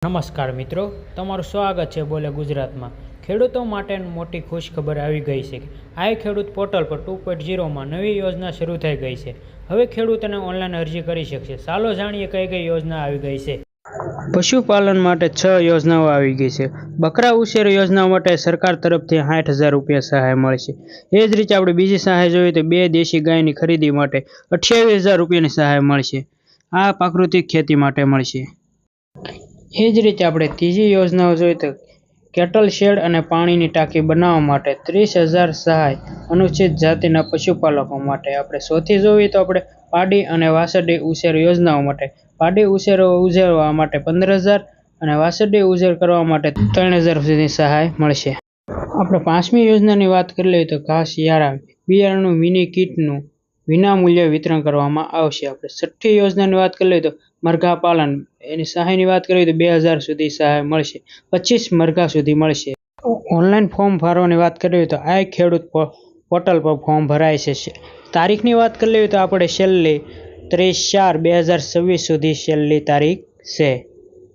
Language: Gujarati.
નમસ્કાર મિત્રો, તમારું સ્વાગત છે બોલે ગુજરાતમાં। ખેડૂતો માટે મોટી ખુશખબર આવી ગઈ છે। આઈ ખેડૂત પોર્ટલ પર 2.0માં નવી યોજના શરૂ થઈ ગઈ છે। હવે ખેડૂતોને ઓનલાઈન અરજી કરી શકશે। ચાલો જાણીએ કઈ કઈ યોજના આવી ગઈ છે। પશુપાલન માટે 6 યોજનાઓ આવી ગઈ છે। બકરા ઉછેર યોજના માટે સરકાર તરફથી 60,000 રૂપિયા સહાય મળશે। એ જ રીતે આપણે બીજી સહાય જોઈએ તો 2 દેશી ગાયની ખરીદી માટે 28,000 રૂપિયાની સહાય મળશે। આ પ્રાકૃતિક ખેતી માટે મળશે। એ જ રીતે આપણે ત્રીજી યોજનાઓ જોઈએ તો કેટલ શેડ અને પાણીની ટાંકી બનાવવા માટે 30,000 સહાય અનુસૂચિત જાતિના પશુપાલકો માટે। આપણે ચોથી જોઈએ તો આપણે પાડી અને વાસળી ઉછેર યોજનાઓ માટે પાડી ઉછેરવા માટે 15,000 અને વાસળી ઉછેર કરવા માટે 3,000 સુધી સહાય મળશે। આપણે પાંચમી યોજનાની વાત કરી લઈએ તો ઘાસયારા બિયારણનું મિની કીટનું વિના મૂલ્યે વિતરણ કરવામાં આવશે। આપણે છઠ્ઠી યોજનાની વાત કરી લઈએ તો મરઘા પાલન એની સહાયની વાત કરીએ તો 2,000 સુધી સહાય મળશે। 25 મરઘા સુધી મળશે। ઓનલાઈન ફોર્મ ભરવાની વાત કરીએ તો આ ખેડૂત પોર્ટલ પર ફોર્મ ભરાય છે। તારીખની વાત કરી લઈએ તો આપણે છેલ્લી 30/4/2026 સુધી છેલ્લી તારીખ છે।